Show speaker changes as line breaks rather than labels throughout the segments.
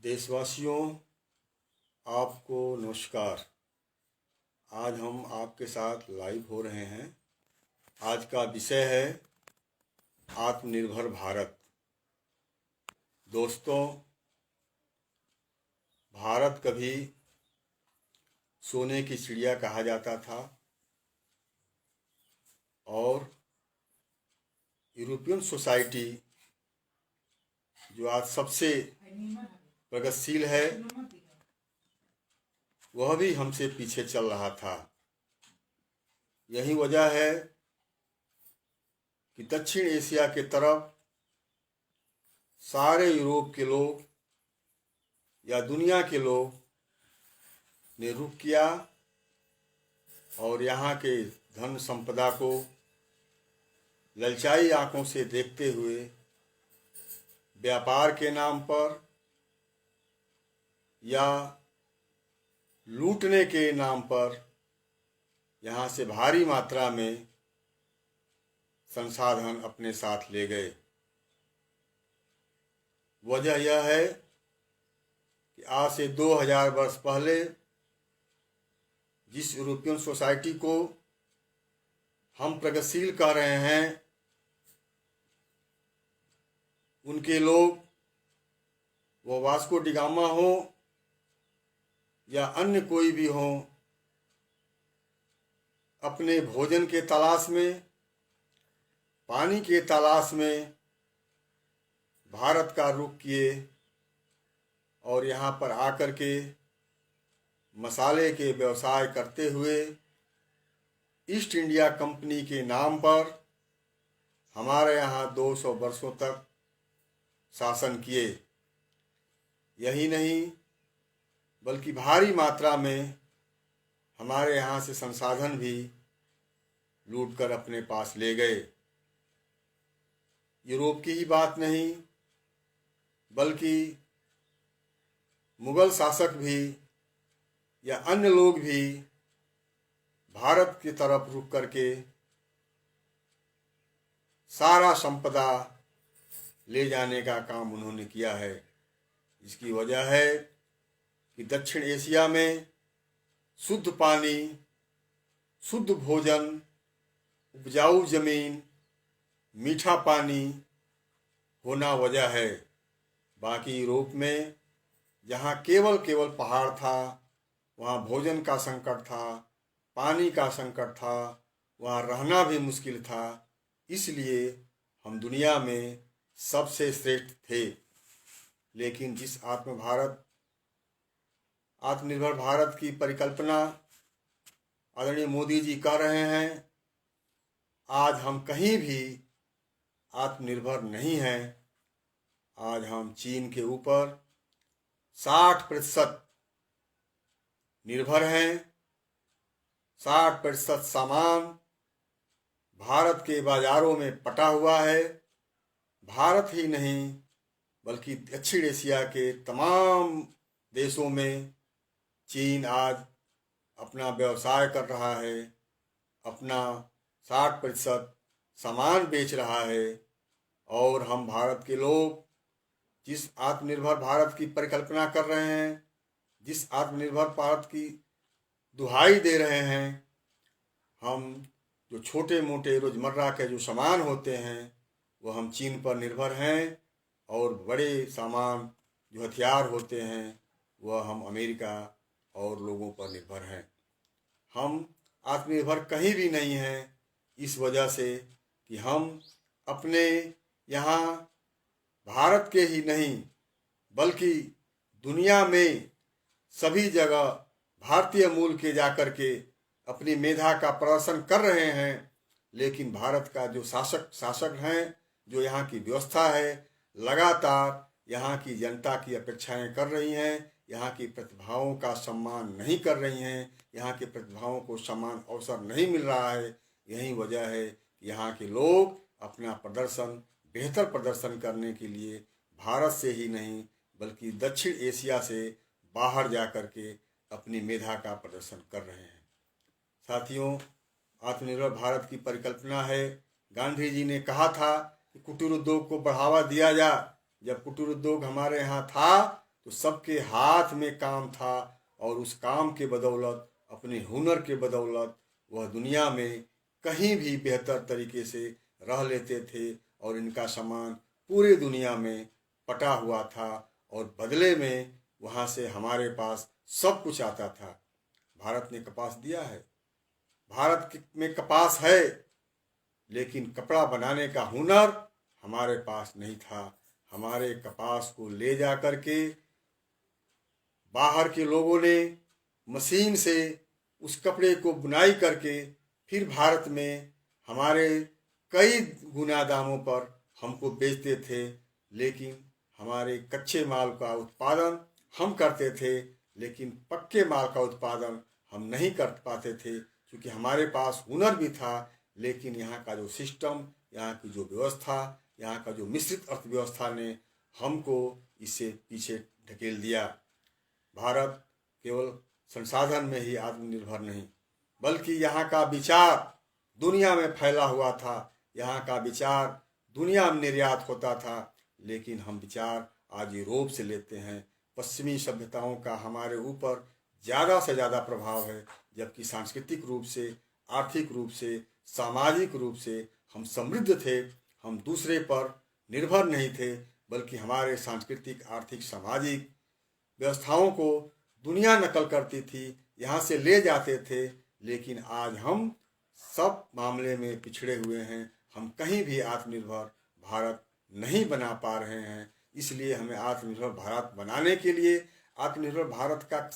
देशवासियों, आपको नमस्कार। आज हम आपके साथ लाइव हो रहे हैं। आज का विषय है आत्मनिर्भर भारत। दोस्तों, भारत कभी सोने की चिड़िया कहा जाता था और यूरोपियन सोसाइटी जो आज सबसे प्रगतिशील है वह भी हमसे पीछे चल रहा था। यही वजह है कि दक्षिण एशिया के तरफ सारे यूरोप के लोग या दुनिया के लोग ने रुख किया और यहाँ के धन संपदा को ललचाई आंखों से देखते हुए व्यापार के नाम पर या लूटने के नाम पर यहाँ से भारी मात्रा में संसाधन अपने साथ ले गए। वजह यह है कि आज से 2000 वर्ष पहले जिस यूरोपियन सोसाइटी को हम प्रगतिशील कह रहे हैं, उनके लोग, वो वास्को डी गामा हो या अन्य कोई भी हो, अपने भोजन के तलाश में, पानी के तलाश में भारत का रुख किए और यहाँ पर आकर के मसाले के व्यवसाय करते हुए ईस्ट इंडिया कंपनी के नाम पर हमारे यहाँ 200 वर्षों तक शासन किए। यही नहीं बल्कि भारी मात्रा में हमारे यहाँ से संसाधन भी लूट कर अपने पास ले गए। यूरोप की ही बात नहीं बल्कि मुगल शासक भी या अन्य लोग भी भारत की तरफ रुक करके सारा संपदा ले जाने का काम उन्होंने किया है। इसकी वजह है कि दक्षिण एशिया में शुद्ध पानी, शुद्ध भोजन, उपजाऊ जमीन, मीठा पानी होना वजह है। बाकी यूरोप में जहाँ केवल पहाड़ था, वहाँ भोजन का संकट था, पानी का संकट था, वहाँ रहना भी मुश्किल था। इसलिए हम दुनिया में सबसे श्रेष्ठ थे। लेकिन जिस आत्मनिर्भर भारत की परिकल्पना आदरणीय मोदी जी कर रहे हैं, आज हम कहीं भी आत्मनिर्भर नहीं हैं। आज हम चीन के ऊपर 60% निर्भर हैं। 60% सामान भारत के बाजारों में पटा हुआ है। भारत ही नहीं बल्कि दक्षिण एशिया के तमाम देशों में चीन आज अपना व्यवसाय कर रहा है, अपना 60% सामान बेच रहा है। और हम भारत के लोग जिस आत्मनिर्भर भारत की परिकल्पना कर रहे हैं, जिस आत्मनिर्भर भारत की दुहाई दे रहे हैं, हम जो छोटे मोटे रोजमर्रा के जो सामान होते हैं वो हम चीन पर निर्भर हैं और बड़े सामान जो हथियार होते हैं वह हम अमेरिका और लोगों पर निर्भर हैं। हम आत्मनिर्भर कहीं भी नहीं हैं, इस वजह से कि हम अपने यहाँ भारत के ही नहीं बल्कि दुनिया में सभी जगह भारतीय मूल के जाकर के अपनी मेधा का प्रदर्शन कर रहे हैं। लेकिन भारत का जो शासक हैं, जो यहाँ की व्यवस्था है, लगातार यहाँ की जनता की अपेक्षाएं कर रही हैं, यहाँ की प्रतिभाओं का सम्मान नहीं कर रही हैं, यहाँ के प्रतिभाओं को समान अवसर नहीं मिल रहा है। यही वजह है कि यहाँ के लोग अपना प्रदर्शन, बेहतर प्रदर्शन करने के लिए भारत से ही नहीं बल्कि दक्षिण एशिया से बाहर जा कर के अपनी मेधा का प्रदर्शन कर रहे हैं। साथियों, आत्मनिर्भर भारत की परिकल्पना है। गांधी जी ने कहा था कि कुटीर उद्योग को बढ़ावा दिया जाए। जब कुटीर उद्योग हमारे यहाँ था तो सबके हाथ में काम था और उस काम के बदौलत, अपने हुनर के बदौलत वह दुनिया में कहीं भी बेहतर तरीके से रह लेते थे और इनका सामान पूरी दुनिया में पटा हुआ था और बदले में वहाँ से हमारे पास सब कुछ आता था। भारत ने कपास दिया है, भारत में कपास है, लेकिन कपड़ा बनाने का हुनर हमारे पास नहीं था। हमारे कपास को ले जा करके बाहर के लोगों ने मशीन से उस कपड़े को बुनाई करके फिर भारत में हमारे कई गुना दामों पर हमको बेचते थे, लेकिन हमारे कच्चे माल का उत्पादन हम करते थे, लेकिन पक्के माल का उत्पादन हम नहीं कर पाते थे, क्योंकि हमारे पास हुनर भी था, लेकिन यहाँ का जो सिस्टम, यहाँ की जो व्यवस्था, यहाँ का जो मिश्रित अर्थव्यवस्था ने हमको इससे पीछे ढकेल दिया। भारत केवल संसाधन में ही आत्मनिर्भर नहीं, बल्कि यहाँ का विचार दुनिया में फैला हुआ था। यहाँ का विचार दुनिया में निर्यात होता था, लेकिन हम विचार आज यूरोप से लेते हैं। पश्चिमी सभ्यताओं का हमारे ऊपर ज़्यादा से ज़्यादा प्रभाव है, जबकि सांस्कृतिक रूप से, आर्थिक रूप से, सामाजिक रूप से हम समृद्ध थे। हम दूसरे पर निर्भर नहीं थे, बल्कि हमारे सांस्कृतिक, आर्थिक, सामाजिक व्यवस्थाओं को दुनिया नकल करती थी, यहाँ से ले जाते थे। लेकिन आज हम सब मामले में पिछड़े हुए हैं। हम कहीं भी आत्मनिर्भर भारत नहीं बना पा रहे हैं। इसलिए हमें आत्मनिर्भर भारत बनाने के लिए, आत्मनिर्भर भारत का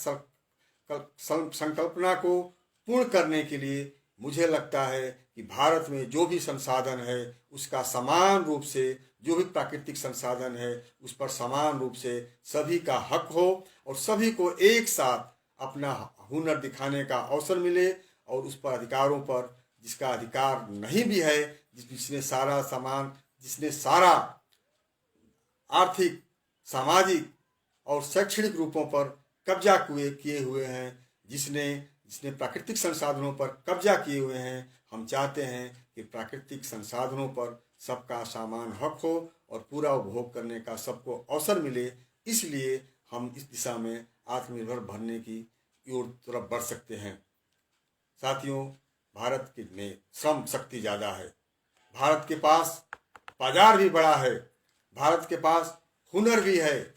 संकल्पना को पूर्ण करने के लिए मुझे लगता है कि भारत में जो भी संसाधन है उसका समान रूप से, जो भी प्राकृतिक संसाधन है उस पर समान रूप से सभी का हक हो और सभी को एक साथ अपना हुनर दिखाने का अवसर मिले, और उस पर अधिकारों पर जिसका अधिकार नहीं भी है, जिसने सारा सामान, जिसने सारा आर्थिक, सामाजिक और शैक्षणिक रूपों पर कब्जा किए हुए हैं, जिसने प्राकृतिक संसाधनों पर कब्जा किए हुए हैं, हम चाहते हैं कि प्राकृतिक संसाधनों पर सबका समान हक हो और पूरा उपभोग करने का सबको अवसर मिले। इसलिए हम इस दिशा में आत्मनिर्भर बनने की ओर तरफ बढ़ सकते हैं। साथियों, भारत में श्रम शक्ति ज़्यादा है, भारत के पास बाजार भी बड़ा है, भारत के पास हुनर भी है,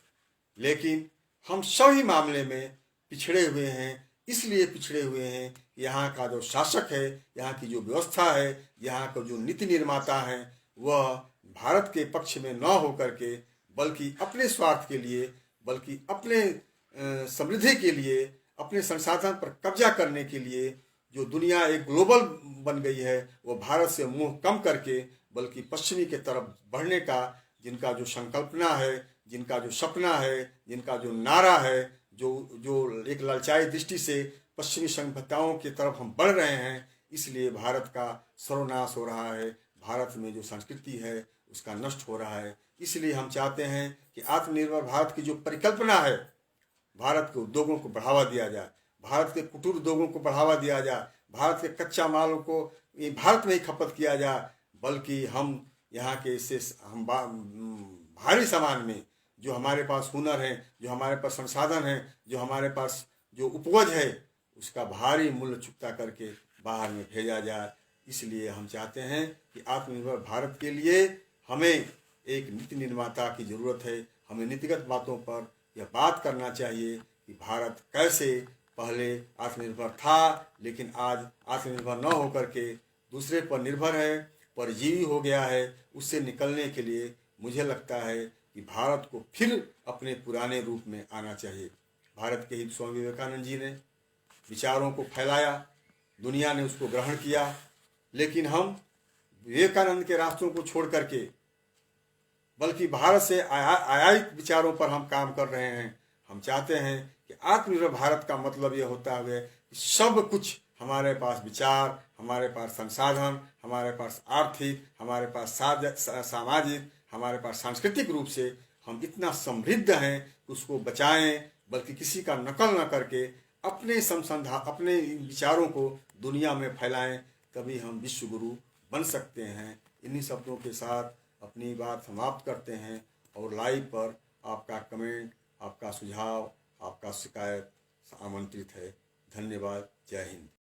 लेकिन हम सभी मामले में पिछड़े हुए हैं। इसलिए पिछड़े हुए हैं, यहाँ का जो शासक है, यहाँ की जो व्यवस्था है, यहाँ का जो नीति निर्माता है, वह भारत के पक्ष में न हो करके, बल्कि अपने स्वार्थ के लिए, बल्कि अपने समृद्धि के लिए, अपने संसाधन पर कब्जा करने के लिए, जो दुनिया एक ग्लोबल बन गई है, वो भारत से मुंह कम करके बल्कि पश्चिमी के तरफ बढ़ने का जिनका जो संकल्पना है, जिनका जो सपना है, जिनका जो नारा है, जो एक ललचाई दृष्टि से पश्चिमी सभ्यताओं की तरफ हम बढ़ रहे हैं, इसलिए भारत का सर्वनाश हो रहा है। भारत में जो संस्कृति है उसका नष्ट हो रहा है। इसलिए हम चाहते हैं कि आत्मनिर्भर भारत की जो परिकल्पना है, भारत के उद्योगों को बढ़ावा दिया जाए, भारत के कुटीर उद्योगों को बढ़ावा दिया जाए, भारत के कच्चा मालों को भारत में ही खपत किया जाए, बल्कि हम यहाँ के इससे हम भारी सामान में जो हमारे पास हुनर है, जो हमारे पास संसाधन है, जो हमारे पास जो उपज है, उसका भारी मूल्य चुकता करके बाहर में भेजा जाए। इसलिए हम चाहते हैं कि आत्मनिर्भर भारत के लिए हमें एक नीति निर्माता की ज़रूरत है। हमें नीतिगत बातों पर यह बात करना चाहिए कि भारत कैसे पहले आत्मनिर्भर था, लेकिन आज आत्मनिर्भर न होकर के दूसरे पर निर्भर है, परजीवी हो गया है। उससे निकलने के लिए मुझे लगता है कि भारत को फिर अपने पुराने रूप में आना चाहिए। भारत के ही स्वामी विवेकानंद जी ने विचारों को फैलाया, दुनिया ने उसको ग्रहण किया, लेकिन हम विवेकानंद के रास्तों को छोड़ करके बल्कि भारत से आयातित विचारों पर हम काम कर रहे हैं। हम चाहते हैं कि आत्मनिर्भर भारत का मतलब यह होता है कि सब कुछ हमारे पास विचार, हमारे पास संसाधन, हमारे पास आर्थिक, हमारे पास सामाजिक, हमारे पास सांस्कृतिक रूप से हम इतना समृद्ध हैं कि उसको बचाएं, बल्कि किसी का नकल न करके अपने विचारों को दुनिया में फैलाएं। तभी हम विश्व गुरु बन सकते हैं। इन्हीं शब्दों के साथ अपनी बात समाप्त करते हैं और लाइव पर आपका कमेंट, आपका सुझाव, आपका शिकायत आमंत्रित है। धन्यवाद। जय हिंद।